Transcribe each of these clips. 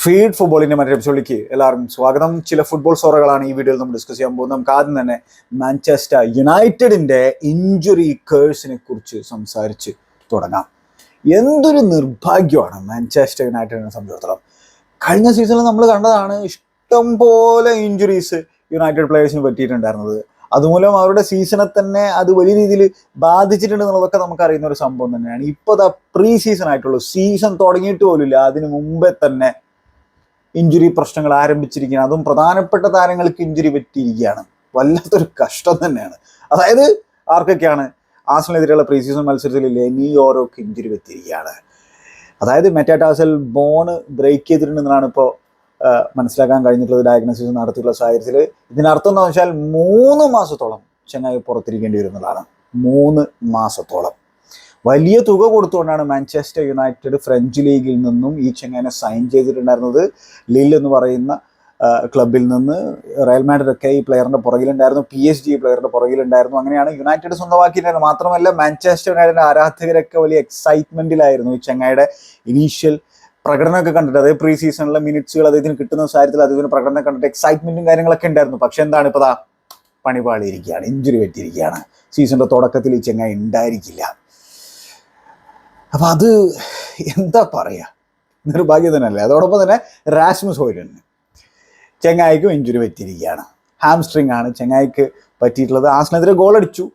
Feed ഫുട്ബോളിന്റെ മറ്റൊരു എപ്പിസോഡിലേക്ക് എല്ലാവർക്കും സ്വാഗതം. ചില ഫുട്ബോൾ സോറകളാണ് ഈ വീഡിയോയിൽ നമ്മൾ ഡിസ്കസ് ചെയ്യാൻ പോകുന്നത്. നമുക്ക് ആദ്യം തന്നെ മാഞ്ചസ്റ്റർ യുണൈറ്റഡിന്റെ ഇഞ്ചുറി കേഴ്സിനെ കുറിച്ച് സംസാരിച്ച് തുടങ്ങാം. എന്തൊരു നിർഭാഗ്യമാണ് മാഞ്ചസ്റ്റർ യുണൈറ്റഡിനെ സംബന്ധിച്ചിടത്തോളം. കഴിഞ്ഞ സീസണിൽ നമ്മൾ കണ്ടതാണ് ഇഷ്ടം പോലെ ഇഞ്ചുറീസ് യുണൈറ്റഡ് പ്ലേയേഴ്സിന് പറ്റിയിട്ടുണ്ടായിരുന്നത്. അതുമൂലം അവരുടെ സീസണെ തന്നെ അത് വലിയ രീതിയിൽ ബാധിച്ചിട്ടുണ്ടെന്നുള്ളതൊക്കെ നമുക്ക് അറിയുന്ന ഒരു സംഭവം തന്നെയാണ്. ഇപ്പോൾ ദാ പ്രീ സീസൺ ആയിട്ടുള്ളൂ, സീസൺ തുടങ്ങിയിട്ട് പോലുമില്ല, അതിന് മുമ്പേ തന്നെ ഇഞ്ചുറി പ്രശ്നങ്ങൾ ആരംഭിച്ചിരിക്കുകയാണ്. അതും പ്രധാനപ്പെട്ട താരങ്ങൾക്ക് ഇഞ്ചുറി പറ്റിയിരിക്കുകയാണ്. വല്ലാത്തൊരു കഷ്ടം തന്നെയാണ്. അതായത് ആർക്കൊക്കെയാണ്? ആഴ്സണലിനെതിരെയുള്ള പ്രീ സീസൺ മത്സരത്തിൽ ലെനിയോറോക്ക് ഇഞ്ചുറി പറ്റിയിരിക്കുകയാണ്. അതായത് മെറ്റാടാർസൽ ബോൺ ബ്രേക്ക് ചെയ്തിട്ടുണ്ടെന്നാണ് ഇപ്പോൾ മനസ്സിലാക്കാൻ കഴിഞ്ഞിട്ടുള്ളത്. ഡയഗ്നോസിസ് നടത്തിയിട്ടുള്ള സാഹചര്യത്തിൽ ഇതിനർത്ഥം എന്താണെന്ന് വെച്ചാൽ 3 മാസത്തോളം ചങ്ങായി പുറത്തിരിക്കേണ്ടി വരുന്നതാണ്. 3 മാസത്തോളം. വലിയ തുക കൊടുത്തുകൊണ്ടാണ് മാഞ്ചസ്റ്റർ യുണൈറ്റഡ് ഫ്രഞ്ച് ലീഗിൽ നിന്നും ഈ ചെങ്ങാനെ സൈൻ ചെയ്തിട്ടുണ്ടായിരുന്നത്. ലിൽ എന്ന് പറയുന്ന ക്ലബിൽ നിന്ന്. റയൽ മാഡ്രിഡ് ഒക്കെ ഈ പ്ലെയറിന്റെ പുറകിലുണ്ടായിരുന്നു, PSG പ്ലെയറിന്റെ പുറകിലുണ്ടായിരുന്നു. അങ്ങനെയാണ് യുണൈറ്റഡ് സ്വന്തമാക്കിയിട്ടുണ്ടായിരുന്നത്. മാത്രമല്ല മാഞ്ചസ്റ്റർ യുണൈറ്റഡിന്റെ ആരാധകരൊക്കെ വലിയ എക്സൈറ്റ്മെന്റിലായിരുന്നു ഈ ചെങ്ങായുടെ ഇനീഷ്യൽ പ്രകടനമൊക്കെ കണ്ടിട്ട്. അതായത് പ്രീ സീസണിലെ മിനിറ്റ്സുകൾ അദ്ദേഹത്തിന് കിട്ടുന്ന സാഹചര്യത്തിൽ അദ്ദേഹത്തിന് പ്രകടനം കണ്ടിട്ട് എക്സൈറ്റ്മെന്റും കാര്യങ്ങളൊക്കെ ഉണ്ടായിരുന്നു. പക്ഷെ എന്താണ് ഇപ്പോൾ പണിപാളിയിരിക്കുകയാണ്, ഇഞ്ചുറി പറ്റിയിരിക്കുകയാണ്. സീസണിന്റെ തുടക്കത്തിൽ ഈ ചെങ്ങായി ഉണ്ടായിരിക്കില്ല. അപ്പം അത് എന്താ പറയുക, നിർഭാഗ്യം തന്നെയല്ലേ. അതോടൊപ്പം തന്നെ റാസ്മസ് ഹോയ്ലുണ്ട്, ചെങ്ങായിക്കും ഇഞ്ചുറി പറ്റിയിരിക്കുകയാണ്. ഹാംസ്ട്രിങ് ആണ് ചെങ്ങായിക്ക് പറ്റിയിട്ടുള്ളത്. ആഴ്സണലിനെതിരെ ഗോൾ അടിച്ചു,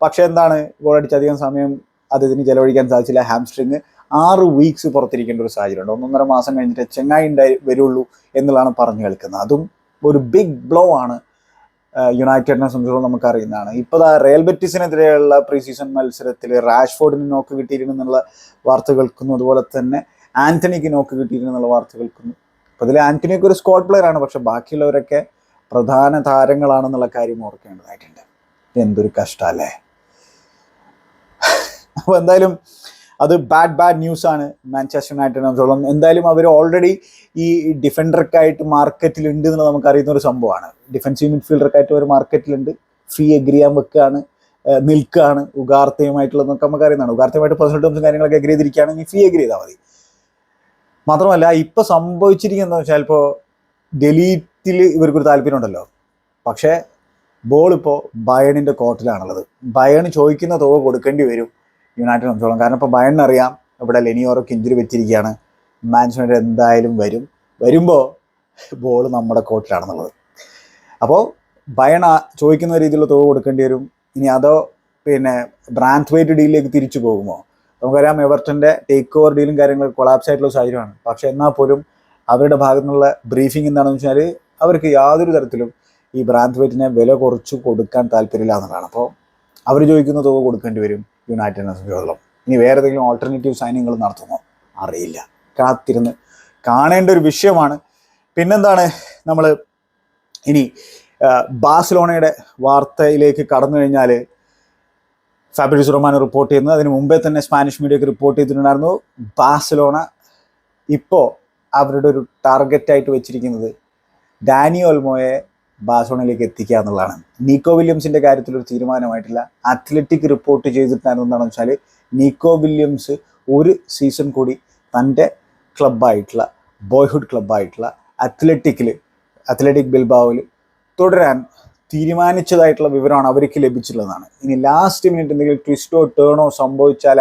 പക്ഷെ എന്താണ്, ഗോൾ അടിച്ച് അധികം സമയം അദ്ദേഹത്തിന് ചെലവഴിക്കാൻ സാധിച്ചില്ല. ഹാംസ്ട്രിങ് 6 വീക്സ് പുറത്തിരിക്കേണ്ട ഒരു സാഹചര്യമുണ്ട്. 1.5 മാസം കഴിഞ്ഞിട്ട് ചെങ്ങായി വരുള്ളൂ എന്നുള്ളതാണ് പറഞ്ഞു കേൾക്കുന്നത്. അതും ഒരു ബിഗ് ബ്ലോ ആണ് യുണൈറ്റഡിനെ സംബന്ധിച്ചിടത്തോളം നമുക്കറിയുന്നതാണ്. ഇപ്പോൾ റയൽ ബെറ്റിസിനെതിരെയുള്ള പ്രീ സീസൺ മത്സരത്തിൽ റാഷ്ഫോർഡിന് നോക്ക് കിട്ടിയിരുന്നുള്ള വാർത്ത കേൾക്കുന്നു. അതുപോലെ തന്നെ ആന്റണിക്ക് നോക്ക് കിട്ടിയിരുന്നുള്ള വാർത്ത കേൾക്കുന്നു. അപ്പോൾ അതിൽ ആന്റണിയൊക്കെ ഒരു സ്ക്വാഡ് പ്ലെയർ ആണ്, പക്ഷെ ബാക്കിയുള്ളവരൊക്കെ പ്രധാന താരങ്ങളാണെന്നുള്ള കാര്യം ഓർക്കേണ്ടതായിട്ടുണ്ട്. എന്തൊരു കഷ്ടമല്ലേ. അപ്പോൾ എന്തായാലും അത് ബാഡ് ന്യൂസ് ആണ് മാഞ്ചസ്റ്റർ യുണൈറ്റഡിനെ സംബന്ധിച്ചോളം. എന്തായാലും അവർ ഓൾറെഡി ഈ ഡിഫൻഡർക്കായിട്ട് മാർക്കറ്റിലുണ്ട് എന്നുള്ളത് നമുക്കറിയുന്ന ഒരു സംഭവമാണ്. ഡിഫൻസീവ് മിഡ്ഫീൽഡർക്കായിട്ട് ഒരു മാർക്കറ്റിലുണ്ട്. ഫീ എഗ്രി ചെയ്യാൻ വെക്കുകയാണ്, നിൽക്കുകയാണ്. ഉഗാർത്തയുമായിട്ടുള്ളതൊക്കെ നമുക്കറിയുന്നതാണ്. ഉഗാർത്തയുമായിട്ട് പേഴ്സണൽ ടേംസും കാര്യങ്ങളൊക്കെ എഗ്രി ചെയ്തിരിക്കുകയാണെങ്കിൽ ഫീ എഗ്രി ചെയ്താൽ മതി. മാത്രമല്ല ഇപ്പോൾ സംഭവിച്ചിരിക്കുന്നതെന്ന് വെച്ചാൽ, ഇപ്പോൾ ഡെലീറ്റിൽ ഇവർക്കൊരു താല്പര്യമുണ്ടല്ലോ, പക്ഷേ ബോൾ ഇപ്പോൾ ബയണിൻ്റെ കോർട്ടിലാണുള്ളത്. ബയൺ ചോദിക്കുന്ന തുക കൊടുക്കേണ്ടി വരും യുണൈറ്റഡ് സംബന്ധിച്ചോളം. കാരണം ഇപ്പോൾ ബയണിനറിയാം ഇവിടെ ലെനിയോറോക്ക് ഇഞ്ചുറി പറ്റിയിരിക്കുകയാണ്, മാഞ്ചസ്റ്റർ യുണൈറ്റഡ് എന്തായാലും വരുമ്പോൾ ബോൾ നമ്മുടെ കോർട്ടിലാണെന്നുള്ളത്. അപ്പോൾ ബയൺ ചോദിക്കുന്ന രീതിയിലുള്ള തുക കൊടുക്കേണ്ടി വരും. ഇനി അതോ പിന്നെ ബ്രാൻത്വൈറ്റ് ഡീലിലേക്ക് തിരിച്ചു പോകുമോ? നമുക്കറിയാം എവർട്ടൻ്റെ ടേക്ക് ഓവർ ഡീലും കാര്യങ്ങളൊക്കെ കൊളാപ്സ് ആയിട്ടുള്ള സാഹചര്യമാണ്. പക്ഷേ എന്നാൽ പോലും അവരുടെ ഭാഗത്തു നിന്നുള്ള ബ്രീഫിംഗ് എന്താണെന്ന് വെച്ചാൽ അവർക്ക് യാതൊരു തരത്തിലും ഈ ബ്രാൻത്വൈറ്റിനെ വില കുറച്ച് കൊടുക്കാൻ താല്പര്യമില്ല എന്നുള്ളതാണ്. അപ്പോൾ അവർ ചോദിക്കുന്ന തുക കൊടുക്കേണ്ടി വരും യുണൈറ്റഡിനെ സംബന്ധിച്ചിടത്തോളം. ഇനി വേറെ ഏതെങ്കിലും ഓൾട്ടർനേറ്റീവ് സൈനിങ്ങൾ നടത്തുമോ അറിയില്ല. കാത്തിരുന്ന് കാണേണ്ട ഒരു വിഷയമാണ്. പിന്നെന്താണ്, നമ്മൾ ഇനി ബാഴ്സലോണയുടെ വാർത്തയിലേക്ക് കടന്നു കഴിഞ്ഞാൽ, ഫാബ്രിസിയോ റൊമാനോ റിപ്പോർട്ട് ചെയ്യുന്നത്, അതിന് മുമ്പേ തന്നെ സ്പാനിഷ് മീഡിയയൊക്കെ റിപ്പോർട്ട് ചെയ്തിട്ടുണ്ടായിരുന്നു. ബാഴ്സലോണ ഇപ്പോൾ അവരുടെ ഒരു ടാർഗറ്റായിട്ട് വെച്ചിരിക്കുന്നത് ഡാനി ഓൾമോയെ ബാഴ്സലോണയിലേക്ക് എത്തിക്കുക എന്നുള്ളതാണ്. നീക്കോ വില്യംസിൻ്റെ കാര്യത്തിലൊരു തീരുമാനമായിട്ടില്ല. അത്ലറ്റിക് റിപ്പോർട്ട് ചെയ്തിട്ടുണ്ടായിരുന്നു എന്താണെന്ന് വെച്ചാൽ, നീക്കോ വില്യംസ് ഒരു സീസൺ കൂടി തൻ്റെ ക്ലബ്ബായിട്ടുള്ള ബോയ്ഹുഡ് ക്ലബ്ബായിട്ടുള്ള അത്ലറ്റിക് ബിൽബാവിൽ തുടരാൻ തീരുമാനിച്ചതായിട്ടുള്ള വിവരമാണ് അവർക്ക് ലഭിച്ചിട്ടുള്ളതാണ്. ഇനി ലാസ്റ്റ് മിനിറ്റ് എന്തെങ്കിലും ട്വിസ്റ്റോ ടേണോ സംഭവിച്ചാൽ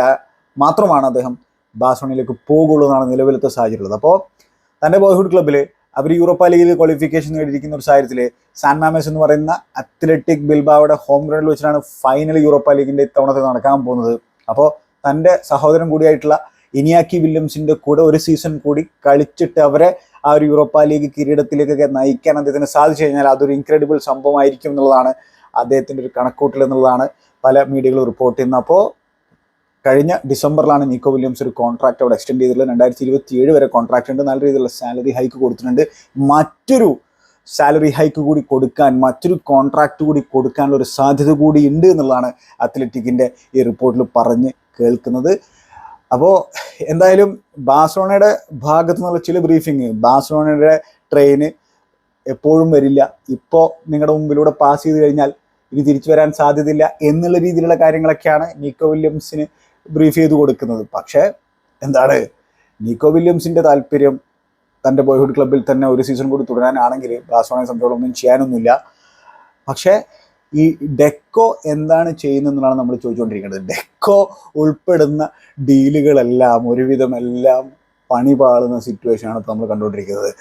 മാത്രമാണ് അദ്ദേഹം ബാഴ്സലോണയിലേക്ക് പോകുള്ളൂ എന്നാണ് നിലവിലത്തെ സാഹചര്യമുള്ളത്. അപ്പോൾ തൻ്റെ ബോയ്ഹുഡ് ക്ലബ്ബിൽ അവർ യൂറോപ്പ ലീഗിൽ ക്വാളിഫിക്കേഷൻ നേടിയിരിക്കുന്ന ഒരു സാഹചര്യത്തിൽ സാൻ മാമേസ് എന്ന് പറയുന്ന അത്ലറ്റിക് ബിൽബാവയുടെ ഹോം ഗ്രൗണ്ടിൽ വെച്ചിട്ടാണ് ഫൈനൽ യൂറോപ്പ ലീഗിൻ്റെ ഇത്തവണത്തെ നടക്കാൻ പോകുന്നത്. അപ്പോൾ തൻ്റെ സഹോദരൻ കൂടിയായിട്ടുള്ള ഇനിയാക്കി വില്യംസിൻ്റെ കൂടെ ഒരു സീസൺ കൂടി കളിച്ചിട്ട് അവരെ ആ ഒരു യൂറോപ്പ ലീഗ് കിരീടത്തിലേക്കൊക്കെ നയിക്കാൻ അദ്ദേഹത്തിന് സാധിച്ചു കഴിഞ്ഞാൽ അതൊരു ഇൻക്രെഡിബിൾ സംഭവമായിരിക്കും എന്നുള്ളതാണ് അദ്ദേഹത്തിൻ്റെ ഒരു കണക്കൂട്ടൽ എന്നുള്ളതാണ് പല മീഡിയകളും റിപ്പോർട്ട് ചെയ്യുന്നത്. അപ്പോൾ കഴിഞ്ഞ ഡിസംബറിലാണ് നീക്കോ വില്യംസ് ഒരു കോൺട്രാക്ട് അവിടെ എക്സ്റ്റെൻഡ് ചെയ്തിട്ടുള്ളത്. 2027 വരെ കോൺട്രാക്ട് ഉണ്ട്. നല്ല രീതിയിലുള്ള സാലറി ഹൈക്ക് കൊടുത്തിട്ടുണ്ട്. മറ്റൊരു സാലറി ഹൈക്ക് കൂടി കൊടുക്കാൻ, മറ്റൊരു കോൺട്രാക്ട് കൂടി കൊടുക്കാനുള്ള ഒരു സാധ്യത കൂടി ഉണ്ട് എന്നുള്ളതാണ് അത്ലറ്റിക്കിൻ്റെ ഈ റിപ്പോർട്ടിൽ പറഞ്ഞ് കേൾക്കുന്നത്. അപ്പോൾ എന്തായാലും ബാഴ്സലോണയുടെ ഭാഗത്തു നിന്നുള്ള ചില ബ്രീഫിങ്, ബാഴ്സലോണയുടെ ട്രെയിന് എപ്പോഴും വരില്ല, ഇപ്പോൾ നിങ്ങളുടെ മുമ്പിലൂടെ പാസ് ചെയ്ത് കഴിഞ്ഞാൽ ഇനി തിരിച്ചു വരാൻ സാധ്യതയില്ല എന്നുള്ള രീതിയിലുള്ള കാര്യങ്ങളൊക്കെയാണ് നീക്കോ വില്യംസിന് ബ്രീഫ് ചെയ്ത് കൊടുക്കുന്നത്. പക്ഷേ എന്താണ്, നീക്കോ വില്യംസിൻ്റെ താല്പര്യം തൻ്റെ ബോയ്ഹുഡ് ക്ലബ്ബിൽ തന്നെ ഒരു സീസൺ കൂടി തുടരാനാണെങ്കിൽ ബാഴ്സലോണയെ സംബന്ധിച്ചോളം ഒന്നും ചെയ്യാനൊന്നുമില്ല. പക്ഷേ ഈ ഡെക്കോ എന്താണ് ചെയ്യുന്നതെന്നാണ് നമ്മൾ ചോദിച്ചുകൊണ്ടിരിക്കുന്നത്. ഡെക്കോ ഉൾപ്പെടുന്ന ഡീലുകളെല്ലാം ഒരുവിധം എല്ലാം പണി പാളുന്ന സിറ്റുവേഷനാണ് ഇപ്പോൾ നമ്മൾ കണ്ടുകൊണ്ടിരിക്കുന്നത്.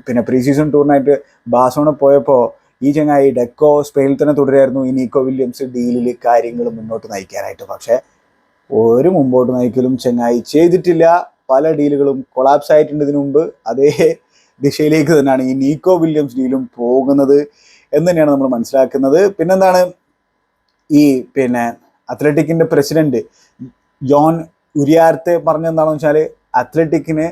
പിന്നെ പ്രീ സീസൺ ടൂറിനായിട്ട് ബാഴ്സലോണ പോയപ്പോൾ ഈ ചങ്ങായി ഡെക്കോ സ്പെയിനിൽ തന്നെ തുടരായിരുന്നു ഈ നീക്കോ വില്യംസ് ഡീലിൽ കാര്യങ്ങൾ മുന്നോട്ട് നയിക്കാനായിട്ട്. പക്ഷേ ഒരു മുമ്പോട്ട് നയിക്കലും ചങ്ങായി ചെയ്തിട്ടില്ല. പല ഡീലുകളും കൊളാപ്സ് ആയിട്ടുണ്ട് ഇതിനു മുമ്പ്. അതേ ദിശയിലേക്ക് തന്നെയാണ് ഈ നീക്കോ വില്യംസ് ഡീലും പോകുന്നത് എന്ന് തന്നെയാണ് നമ്മൾ മനസ്സിലാക്കുന്നത്. പിന്നെന്താണ് ഈ അത്ലറ്റിക്കിൻ്റെ പ്രസിഡന്റ് ജോൺ ഉരിയാർത്തെ പറഞ്ഞെന്താണെന്ന് വെച്ചാൽ അത്ലറ്റിക്കിന്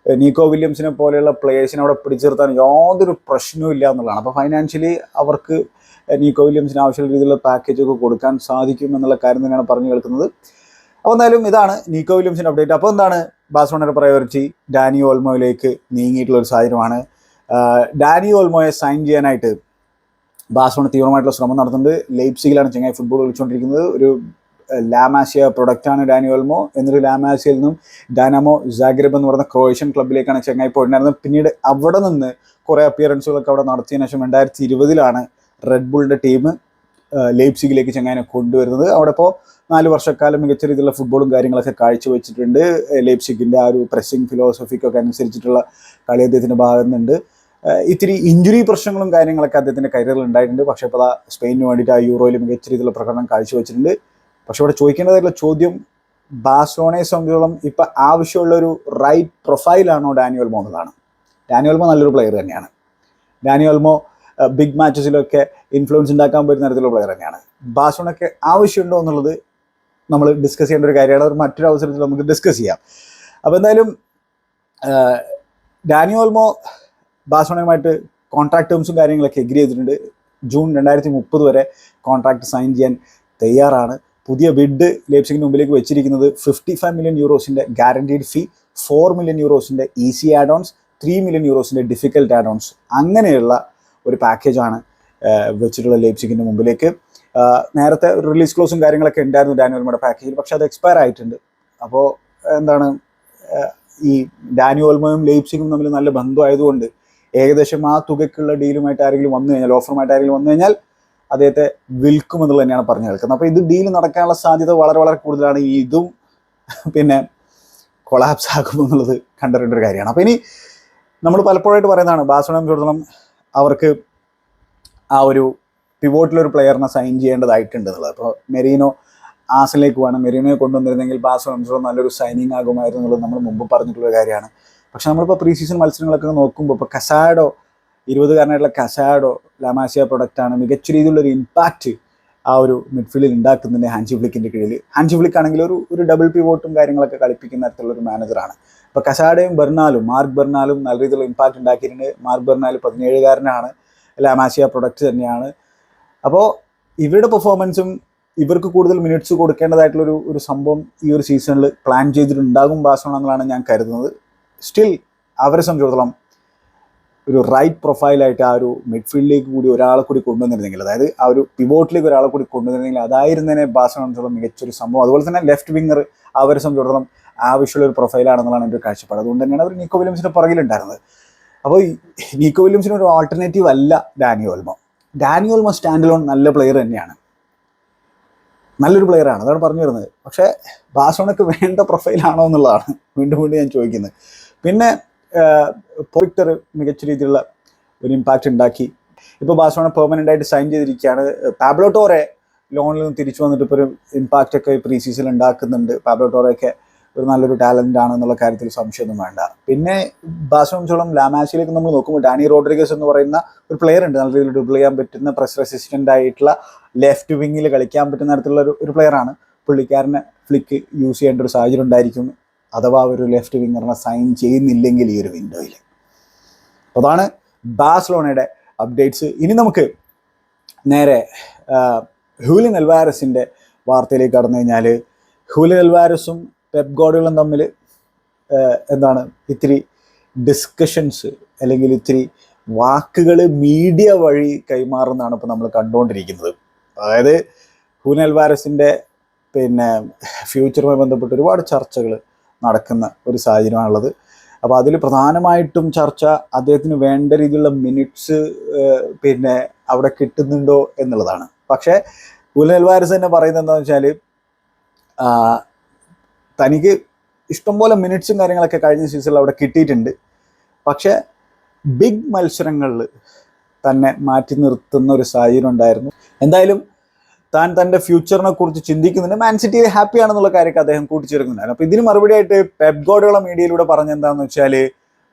നീക്കോ വില്യംസിനെ പോലെയുള്ള പ്ലേയേഴ്സിനെ അവിടെ പിടിച്ചിർത്താൻ യാതൊരു പ്രശ്നവും ഇല്ല എന്നുള്ളതാണ്. അപ്പോൾ ഫൈനാൻഷ്യലി അവർക്ക് നീക്കോ വില്യംസിന് ആവശ്യമുള്ള രീതിയിലുള്ള പാക്കേജൊക്കെ കൊടുക്കാൻ സാധിക്കും എന്നുള്ള കാര്യം തന്നെയാണ് പറഞ്ഞു കേൾക്കുന്നത്. അപ്പോൾ എന്തായാലും ഇതാണ് നീക്കോ വില്യംസിൻ്റെ അപ്ഡേറ്റ്. അപ്പോൾ എന്താണ് ബാഴ്സലോണയുടെ പ്രയോറിറ്റി ഡാനി ഓൾമോയിലേക്ക് നീങ്ങിയിട്ടുള്ള ഒരു സാഹചര്യമാണ്. ഡാനി ഓൾമോയെ സൈൻ ചെയ്യാനായിട്ട് ബാഴ്സലോണ തീവ്രമായിട്ടുള്ള ശ്രമം നടത്തുന്നുണ്ട്. ലൈപ്സിഗിലാണ് ചങ്ങായി ഫുട്ബോൾ കളിച്ചുകൊണ്ടിരിക്കുന്നത്. ഒരു ലാമാസിയ പ്രൊഡക്റ്റാണ് ഡാനി ഓൾമോ. എന്നിട്ട് ലാമാസിയയിൽ നിന്നും ഡൈനാമോ സാഗ്രെബ് എന്ന് പറയുന്ന ക്രൊയേഷ്യൻ ക്ലബ്ബിലേക്കാണ് ചങ്ങായി പോയിട്ടുണ്ടായിരുന്നത്. പിന്നീട് അവിടെ നിന്ന് കുറേ അപ്പിയറൻസുകളൊക്കെ അവിടെ നടത്തിയതിനു ശേഷം 2020 റെഡ് ബുളിൻ്റെ ടീം ലൈപ്സിഗിലേക്ക് ചങ്ങായിനെ കൊണ്ടുവരുന്നത്. അവിടെ ഇപ്പോൾ 4 വർഷക്കാലം മികച്ച രീതിയിലുള്ള ഫുട്ബോളും കാര്യങ്ങളൊക്കെ കാഴ്ചവെച്ചിട്ടുണ്ട്. ലൈപ്സിഗിൻ്റെ ആ ഒരു പ്രസ്സിംഗ് ഫിലോസഫിക്കൊക്കെ അനുസരിച്ചിട്ടുള്ള കളി അദ്ദേഹത്തിൻ്റെ ഭാഗത്തുനിന്നുണ്ട്. ഇത്തിരി ഇഞ്ചുറി പ്രശ്നങ്ങളും കാര്യങ്ങളൊക്കെ അദ്ദേഹത്തിൻ്റെ കരിയറിൽ ഉണ്ടായിട്ടുണ്ട്. പക്ഷേ ഇപ്പോൾ സ്പെയിനിന് വേണ്ടിയിട്ട് ആ യൂറോയിൽ മികച്ച രീതിയിലുള്ള പ്രകടനം കാഴ്ചവെച്ചിട്ടുണ്ട്. പക്ഷെ ഇവിടെ ചോദിക്കേണ്ടതായിട്ടുള്ള ചോദ്യം ബാഴ്സലോണയെ സംബന്ധിച്ചോളം ഇപ്പം ആവശ്യമുള്ളൊരു റൈറ്റ് പ്രൊഫൈലാണോ ഡാനി ഓൾമോ എന്നതാണ്. ഡാനി ഓൾമോ നല്ലൊരു പ്ലെയർ തന്നെയാണ്. ഡാനി ഓൾമോ ബിഗ് മാച്ചസിലൊക്കെ ഇൻഫ്ലുവൻസ് ഉണ്ടാക്കാൻ പറ്റുന്ന തരത്തിലുള്ള പ്ലെയർ തന്നെയാണ്. ബാഴ്സലോണയ്ക്ക് ആവശ്യമുണ്ടോ എന്നുള്ളത് നമ്മൾ ഡിസ്കസ് ചെയ്യേണ്ട ഒരു കാര്യമാണ്. അത് മറ്റൊരു അവസരത്തിൽ നമുക്ക് ഡിസ്കസ് ചെയ്യാം. അപ്പോൾ എന്തായാലും ഡാനി ഓൾമോ ബാഴ്സലോണയുമായിട്ട് കോൺട്രാക്ട് ടേംസും കാര്യങ്ങളൊക്കെ എഗ്രി ചെയ്തിട്ടുണ്ട്. ജൂൺ 2030 വരെ കോൺട്രാക്ട് സൈൻ ചെയ്യാൻ തയ്യാറാണ്. പുതിയ ബിഡ് ലൈപ്സിഗിന് മുമ്പിലേക്ക് വെച്ചിരിക്കുന്നത് 55 മില്യൺ യൂറോസിൻ്റെ ഗ്യാരണ്ടീഡ് ഫീ, 4 മില്യൺ യൂറോസിൻ്റെ ഈസി ആഡ് ഓൺസ്, 3 മില്യൺ യൂറോസിൻ്റെ ഡിഫിക്കൽട്ട് ആഡ് ഓൺസ്, അങ്ങനെയുള്ള ഒരു പാക്കേജാണ് വെച്ചിട്ടുള്ള ലൈപ്സിഗിൻ്റെ മുമ്പിലേക്ക്. നേരത്തെ ഒരു റിലീസ് ക്ലോസും കാര്യങ്ങളൊക്കെ ഉണ്ടായിരുന്നു ഡാനി ഓൾമോയുടെ പാക്കേജിൽ. പക്ഷേ അത് എക്സ്പയർ ആയിട്ടുണ്ട്. അപ്പോൾ എന്താണ് ഈ ഡാനി ഓൾമോയും ലൈപ്സിഗും തമ്മിൽ നല്ല ബന്ധമായതുകൊണ്ട് ഏകദേശം ആ തുകയ്ക്കുള്ള ഡീലുമായിട്ട് ആരെങ്കിലും വന്നു കഴിഞ്ഞാൽ, ഓഫറുമായിട്ട് ആരെങ്കിലും വന്നു കഴിഞ്ഞാൽ അദ്ദേഹത്തെ വിൽക്കുമെന്നുള്ളത് തന്നെയാണ് പറഞ്ഞു കേൾക്കുന്നത്. അപ്പോൾ ഇത് ഡീൽ നടക്കാനുള്ള സാധ്യത വളരെ വളരെ കൂടുതലാണ്. ഇതും കൊളാപ്സ് ആകുമെന്നുള്ളത് കണ്ടറിയേണ്ട ഒരു കാര്യമാണ്. അപ്പോൾ ഇനി നമ്മൾ പലപ്പോഴായിട്ട് പറയുന്നതാണ് ബാഴ്സലോണയെ സംബന്ധിച്ചിടത്തോളം അവർക്ക് ആ ഒരു പിവോട്ടിലൊരു പ്ലെയറിനെ സൈൻ ചെയ്യേണ്ടതായിട്ടുണ്ട് എന്നുള്ളത്. അപ്പോൾ മെറീനോ ആസിലേക്ക് വേണം. മെറീനോയെ കൊണ്ടുവന്നിരുന്നെങ്കിൽ ബാഴ്സലോണയെ നല്ലൊരു സൈനിങ് ആകുമായിരുന്നു എന്നുള്ളത് നമ്മൾ മുമ്പ് പറഞ്ഞിട്ടുള്ള കാര്യമാണ്. പക്ഷെ നമ്മളിപ്പോൾ പ്രീ സീസൺ മത്സരങ്ങളൊക്കെ നോക്കുമ്പോൾ ഇപ്പോൾ കസാഡോ, 20-കാരനായിട്ടുള്ള കസാഡോ ലാമാസിയ പ്രൊഡക്റ്റാണ് മികച്ച രീതിയിലുള്ളൊരു ഇമ്പാക്റ്റ് ആ ഒരു മിഡ്ഫീൽഡിൽ ഉണ്ടാക്കുന്നതിൻ്റെ ഹാൻസി ഫ്ലിക്കിൻ്റെ കീഴിൽ. ഹാൻസി ഫ്ലിക്ക് ആണെങ്കിൽ ഒരു ഡബിൾ പിവോട്ടും കാര്യങ്ങളൊക്കെ കളിപ്പിക്കുന്ന തരത്തിലുള്ളൊരു മാനേജറാണ്. അപ്പോൾ കസാഡയും മാർക്ക് ബെർണാലും നല്ല രീതിയിലുള്ള ഇമ്പാക്റ്റ് ഉണ്ടാക്കിയിട്ടുണ്ട്. മാർക്ക് ബെർണാൽ 17-കാരനാണ്, ലാമാസിയ പ്രൊഡക്റ്റ് തന്നെയാണ്. അപ്പോൾ ഇവരുടെ പെർഫോമൻസും ഇവർക്ക് കൂടുതൽ മിനിറ്റ്സ് കൊടുക്കേണ്ടതായിട്ടുള്ളൊരു സംഭവം ഈ ഒരു സീസണിൽ പ്ലാൻ ചെയ്തിട്ടുണ്ടാകും ബാഴ്സലോണ എന്നാണ് ഞാൻ കരുതുന്നത്. സ്റ്റിൽ അവരെ സംബന്ധിച്ചിടത്തോളം ഒരു റൈറ്റ് പ്രൊഫൈലായിട്ട് ആ ഒരു മിഡ്ഫീൽഡിലേക്ക് കൂടി ഒരാളെ കൂടി കൊണ്ടുവന്നിരുന്നെങ്കിൽ, അതായത് ആ ഒരു പിവോട്ടിലേക്ക് ഒരാളെ കൂടി കൊണ്ടുവന്നിരുന്നെങ്കിൽ അതായിരുന്നതിനെ ബാഴ്സലോണ മികച്ചൊരു സംഭവം. അതുപോലെ തന്നെ ലെഫ്റ്റ് വിങ്ങർ അവരെ സംബന്ധിച്ചിടത്തോളം ആവശ്യമുള്ള ഒരു പ്രൊഫൈലാണെന്നുള്ളതാണ് എൻ്റെ ഒരു കാഴ്ചപ്പാട്. അതുകൊണ്ട് തന്നെയാണ് അവർ നീക്കോ വില്യംസിൻ്റെ പുറകിലുണ്ടായിരുന്നത്. അപ്പോൾ നീക്കോ വില്യംസിന് ഒരു ആൾട്ടർനേറ്റീവ് അല്ല Dani Olmo. Dani Olmo stand alone നല്ല പ്ലെയർ തന്നെയാണ്, നല്ലൊരു പ്ലെയറാണ്, അതാണ് പറഞ്ഞു വരുന്നത്. പക്ഷേ ബാഴ്സലോണയ്ക്ക് വേണ്ട പ്രൊഫൈലാണോ എന്നുള്ളതാണ് വീണ്ടും ഞാൻ ചോദിക്കുന്നത്. പിന്നെ വിക്ടർ മികച്ച രീതിയിലുള്ള ഒരു ഇമ്പാക്റ്റ് ഉണ്ടാക്കി. ഇപ്പോൾ ബാഴ്സലോണ പെർമനൻ്റ് ആയിട്ട് സൈൻ ചെയ്തിരിക്കുകയാണ്. പാബ്ലോ ടോറെ ലോണിൽ നിന്ന് തിരിച്ചു വന്നിട്ട് ഇപ്പോൾ ഒരു ഇമ്പാക്റ്റൊക്കെ പ്രീ സീസണിൽ ഉണ്ടാക്കുന്നുണ്ട്. പാബ്ലോ ടോറെയൊക്കെ ഒരു നല്ലൊരു ടാലൻ്റ് ആണെന്നുള്ള കാര്യത്തിൽ സംശയമൊന്നും വേണ്ട. പിന്നെ ബാഴ്സലോണ ലാമാസിയിലേക്ക് നമ്മൾ നോക്കുമ്പോൾ ഡാനി റോഡ്രിഗസ് എന്ന് പറയുന്ന ഒരു പ്ലെയർ ഉണ്ട്, നല്ല രീതിയിൽ ഡ്രിബിൾ ചെയ്യാൻ പറ്റുന്ന, പ്രസ് റെസിസ്റ്റൻ്റ് ആയിട്ടുള്ള ലെഫ്റ്റ് വിങ്ങിൽ കളിക്കാൻ പറ്റുന്ന തരത്തിലുള്ള ഒരു പ്ലെയറാണ്. പുള്ളിക്കാരനെ ഫ്ലിക്ക് യൂസ് ചെയ്യേണ്ട ഒരു സാഹചര്യം ഉണ്ടായിരിക്കും അഥവാ ഒരു ലെഫ്റ്റ് വിങ്ങറിനെ സൈൻ ചെയ്യുന്നില്ലെങ്കിൽ ഈ ഒരു വിൻഡോയിൽ. അപ്പോൾ അതാണ് ബാഴ്സലോണയുടെ അപ്ഡേറ്റ്സ്. ഇനി നമുക്ക് നേരെ ഹൂലിയൻ അൽവാരസിൻ്റെ വാർത്തയിലേക്ക് കടന്നു കഴിഞ്ഞാൽ, ഹൂലിയൻ അൽവാരസും പെപ് ഗാർഡിയോളയും തമ്മിൽ ഇത്തിരി ഡിസ്കഷൻസ് അല്ലെങ്കിൽ ഇത്തിരി വാക്കുകൾ മീഡിയ വഴി കൈമാറുന്നതാണ് ഇപ്പോൾ നമ്മൾ കണ്ടുകൊണ്ടിരിക്കുന്നത്. അതായത് ഹൂലിയൻ അൽവാരസിൻ്റെ ഫ്യൂച്ചറുമായി ബന്ധപ്പെട്ട് ഒരുപാട് ചർച്ചകൾ നടക്കുന്ന ഒരു സാഹചര്യമാണുള്ളത്. അപ്പോൾ അതിൽ പ്രധാനമായിട്ടും ചർച്ച അദ്ദേഹത്തിന് വേണ്ട രീതിയിലുള്ള മിനിറ്റ്സ് പിന്നെ അവിടെ കിട്ടുന്നുണ്ടോ എന്നുള്ളതാണ്. പക്ഷേ ജൂലിയൻ അൽവാരസ് തന്നെ പറയുന്നത് എന്താണെന്ന് വെച്ചാൽ തനിക്ക് ഇഷ്ടംപോലെ മിനിറ്റ്സും കാര്യങ്ങളൊക്കെ കഴിഞ്ഞ സീസണിൽ അവിടെ കിട്ടിയിട്ടുണ്ട്. പക്ഷേ ബിഗ് മത്സരങ്ങളിൽ തന്നെ മാറ്റി നിർത്തുന്ന ഒരു സാഹചര്യം ഉണ്ടായിരുന്നു. എന്തായാലും താൻ തൻ്റെ ഫ്യൂച്ചറിനെ കുറിച്ച് ചിന്തിക്കുന്നുണ്ട്, മാൻ സിറ്റിയിൽ ഹാപ്പി ആണെന്നുള്ള കാര്യമൊക്കെ അദ്ദേഹം കൂട്ടിച്ചേർക്കുന്നുണ്ടായിരുന്നു. അപ്പോൾ ഇതിന് മറുപടിയായിട്ട് പെപ് ഗാർഡിയോള മീഡിയയിലൂടെ പറഞ്ഞെന്താണെന്ന് വെച്ചാൽ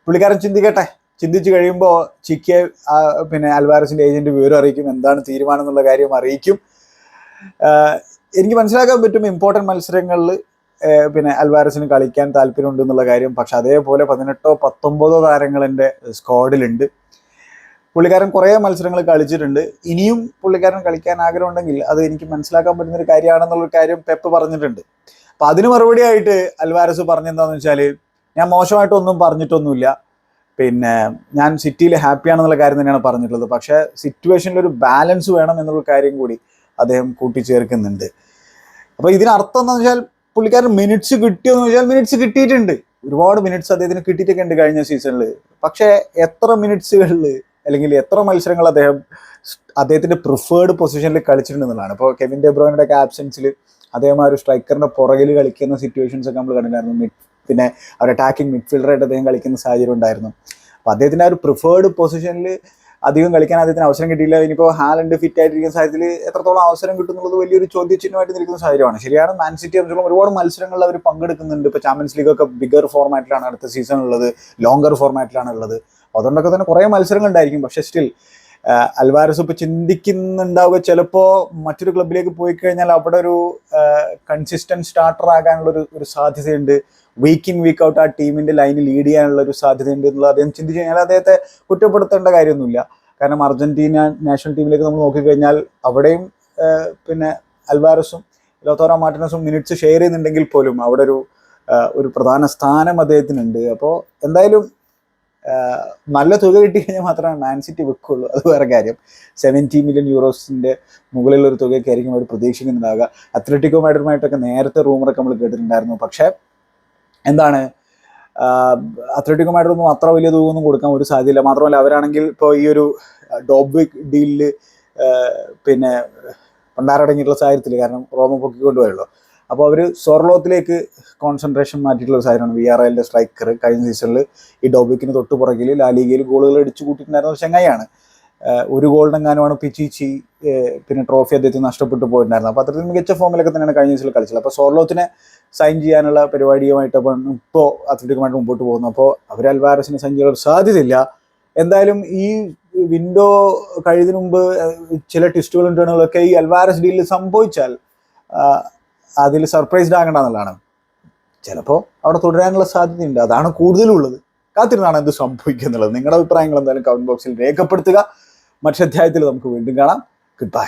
പുള്ളിക്കാരൻ ചിന്തിക്കട്ടെ, ചിന്തിച്ച് കഴിയുമ്പോൾ ചിക്കെ പിന്നെ അൽവാരസിൻ്റെ ഏജൻറ്റ് വിവരം അറിയിക്കും, എന്താണ് തീരുമാനം എന്നുള്ള കാര്യം അറിയിക്കും. എനിക്ക് മനസ്സിലാക്കാൻ പറ്റും ഇമ്പോർട്ടൻറ്റ് മത്സരങ്ങളിൽ പിന്നെ അൽവാരസിന് കളിക്കാൻ താല്പര്യമുണ്ട് എന്നുള്ള കാര്യം. പക്ഷെ അതേപോലെ 18 or 19 താരങ്ങളെൻ്റെ സ്ക്വാഡിലുണ്ട്. പുള്ളിക്കാരൻ കുറേ മത്സരങ്ങൾ കളിച്ചിട്ടുണ്ട്. ഇനിയും പുള്ളിക്കാരൻ കളിക്കാൻ ആഗ്രഹമുണ്ടെങ്കിൽ അത് എനിക്ക് മനസ്സിലാക്കാൻ പറ്റുന്നൊരു കാര്യമാണെന്നുള്ളൊരു കാര്യം പെപ്പ് പറഞ്ഞിട്ടുണ്ട്. അപ്പം അതിന് മറുപടിയായിട്ട് അൽവാരസ് പറഞ്ഞെന്താണെന്ന് വെച്ചാൽ, ഞാൻ മോശമായിട്ടൊന്നും പറഞ്ഞിട്ടൊന്നുമില്ല, പിന്നെ ഞാൻ സിറ്റിയിൽ ഹാപ്പിയാണെന്നുള്ള കാര്യം തന്നെയാണ് പറഞ്ഞിട്ടുള്ളത്. പക്ഷേ സിറ്റുവേഷനിലൊരു ബാലൻസ് വേണം എന്നുള്ള കാര്യം കൂടി അദ്ദേഹം കൂട്ടിച്ചേർക്കുന്നുണ്ട്. അപ്പോൾ ഇതിനർത്ഥം എന്താണെന്ന് വെച്ചാൽ പുള്ളിക്കാരൻ മിനിറ്റ്സ് കിട്ടിയോന്ന് വെച്ചാൽ മിനിറ്റ്സ് കിട്ടിയിട്ടുണ്ട്. ഒരുപാട് മിനിറ്റ്സ് അദ്ദേഹത്തിന് കിട്ടിയിട്ടൊക്കെ ഉണ്ട് കഴിഞ്ഞ സീസണിൽ. പക്ഷേ എത്ര മിനിറ്റ്സുകളിൽ അല്ലെങ്കിൽ എത്ര മത്സരങ്ങൾ അദ്ദേഹത്തിൻ്റെ പ്രിഫേർഡ് പൊസിഷനിൽ കളിച്ചിട്ടുണ്ടെന്നുള്ളതാണ്. ഇപ്പോൾ കെവിൻ ഡെ ബ്രൂയിൻ്റെ ഒക്കെ ആബ്സെൻസിൽ അദ്ദേഹം ആ ഒരു സ്ട്രൈക്കറിൻ്റെ പുറകിൽ കളിക്കുന്ന സിറ്റുവേഷൻസ് ഒക്കെ നമ്മൾ കണ്ടിട്ടുണ്ടായിരുന്നു. പിന്നെ അവർ അറ്റാക്കിംഗ് മിഡ്ഫീൽഡറായിട്ട് അദ്ദേഹം കളിക്കുന്ന സാഹചര്യം ഉണ്ടായിരുന്നു. അപ്പോൾ അദ്ദേഹത്തിൻ്റെ ആ ഒരു പ്രിഫേർഡ് പൊസിഷനിൽ അധികം കളിക്കാൻ അദ്ദേഹത്തിന് അവസരം കിട്ടിയില്ല. ഇനിയിപ്പോൾ ഹാലൻഡ് ഫിറ്റ് ആയിട്ടിരിക്കുന്ന സാഹചര്യത്തിൽ എത്രത്തോളം അവസരം കിട്ടും എന്നുള്ളത് വലിയൊരു ചോദ്യചിഹ്നമായിട്ട് നിൽക്കുന്ന സാഹചര്യമാണ്. ശരിയാണ്, മാൻ സിറ്റി സംബന്ധിച്ചോളം ഒരുപാട് മത്സരങ്ങളിൽ അവർ പങ്കെടുക്കുന്നുണ്ട്. ഇപ്പോൾ ചാമ്പ്യൻസ് ലീഗൊക്കെ ബിഗർ ഫോർമാറ്റിലാണ് അടുത്ത സീസൺ ഉള്ളത്, ലോങ്കർ ഫോർമാറ്റിലാണ് ഉള്ളത്. അതുകൊണ്ടൊക്കെ തന്നെ കുറേ മത്സരങ്ങൾ ഉണ്ടായിരിക്കും. പക്ഷേ സ്റ്റിൽ അൽവാരസ് ഇപ്പോൾ ചിന്തിക്കുന്നുണ്ടാവുക ചിലപ്പോൾ മറ്റൊരു ക്ലബിലേക്ക് പോയി കഴിഞ്ഞാൽ അവിടെ ഒരു കൺസിസ്റ്റൻറ്റ് സ്റ്റാർട്ടർ ആകാനുള്ളൊരു സാധ്യതയുണ്ട്. വീക്ക് ഇൻ വീക്ക് ഔട്ട് ആ ടീമിൻ്റെ ലൈന് ലീഡ് ചെയ്യാനുള്ള ഒരു സാധ്യതയുണ്ട് എന്നുള്ളത് അദ്ദേഹം ചിന്തിച്ച് കഴിഞ്ഞാൽ അദ്ദേഹത്തെ കുറ്റപ്പെടുത്തേണ്ട കാര്യമൊന്നുമില്ല. കാരണം അർജന്റീന നാഷണൽ ടീമിലേക്ക് നമ്മൾ നോക്കിക്കഴിഞ്ഞാൽ അവിടെയും പിന്നെ അൽവാരസും ലോത്തോറോ മാർട്ടിനസും മിനിറ്റ്സ് ഷെയർ ചെയ്യുന്നുണ്ടെങ്കിൽ പോലും അവിടെ ഒരു പ്രധാന സ്ഥാനം അദ്ദേഹത്തിനുണ്ട്. അപ്പോൾ എന്തായാലും നല്ല തുക കിട്ടി കഴിഞ്ഞാൽ മാത്രമേ മാൻ സിറ്റി വെക്കുള്ളൂ, അത് വേറെ കാര്യം. 70 million euros മുകളിലൊരു തുകയൊക്കെ ആയിരിക്കും അവർ പ്രതീക്ഷിക്കുന്നുണ്ടാവുക. അത്ലറ്റിക്കോ മാഡ്രിഡുമായിട്ടൊക്കെ നേരത്തെ റൂമറൊക്കെ നമ്മൾ കേട്ടിട്ടുണ്ടായിരുന്നു. പക്ഷേ എന്താണ്, അത്ലറ്റിക്കോ മാഡ്രിഡൊന്നും അത്ര വലിയ തുകയൊന്നും കൊടുക്കാൻ ഒരു സാധ്യതയില്ല. മാത്രമല്ല അവരാണെങ്കിൽ ഇപ്പോൾ ഈ ഒരു ഡോബ്വിക് ഡീലിൽ പിന്നെ പണ്ടാരടങ്ങിയിട്ടുള്ള സാഹചര്യത്തിൽ, കാരണം റോമ പൊക്കിക്കൊണ്ടുപോയല്ലോ, അപ്പോൾ അവർ സോർലോത്തിലേക്ക് കോൺസെൻട്രേഷൻ മാറ്റിയിട്ടുള്ള ഒരു സാഹചര്യമാണ്. VRLൻ്റെ സ്ട്രൈക്കർ കഴിഞ്ഞ സീസണിൽ ഈ ഡോബ്വിക്കിന് തൊട്ട് പുറകിൽ ലാലിഗയിൽ ഗോളുകൾ അടിച്ചു കൂട്ടിയിട്ടുണ്ടായിരുന്ന ഒരു ചങ്ങായിയാണ്. ഒരു ഗോളിനെങ്ങാനുമാണ് പിച്ചിച്ചി പിന്നെ ട്രോഫി അദ്ദേഹത്തിന് നഷ്ടപ്പെട്ടു പോയിട്ടുണ്ടായിരുന്നു. അപ്പോൾ അത്രയും മികച്ച ഫോമിലൊക്കെ തന്നെയാണ് കഴിഞ്ഞ സീസണിൽ കളിച്ചത്. അപ്പോൾ സോർലോത്തിനെ സൈൻ ചെയ്യാനുള്ള പരിപാടിയുമായിട്ട് ഇപ്പോൾ അത്ലറ്റിക്കുമായിട്ട് മുമ്പോട്ട് പോകുന്നു. അപ്പോൾ അവർ അൽവാരസിനെ സൈൻ ചെയ്യാൻ സാധ്യതയില്ല. എന്തായാലും ഈ വിൻഡോ കഴിയുന്നതിന് മുമ്പ് ചില ട്വിസ്റ്റുകളും ടേണുകളൊക്കെ ഈ അൽവാരസ് ഡീലിൽ സംഭവിച്ചാൽ അതിൽ സർപ്രൈസ്ഡ് ആകേണ്ടെന്നുള്ളതാണ്. ചിലപ്പോൾ അവിടെ തുടരാനുള്ള സാധ്യതയുണ്ട്, അതാണ് കൂടുതലുള്ളത്. കാത്തിരുന്നാണ് എന്ത് സംഭവിക്കുക എന്നുള്ളത്. നിങ്ങളുടെ അഭിപ്രായങ്ങൾ എന്തായാലും കമൻറ്റ് ബോക്സിൽ രേഖപ്പെടുത്തുക. മറ്റൊരു അധ്യായത്തിൽ നമുക്ക് വീണ്ടും കാണാം. Good bye.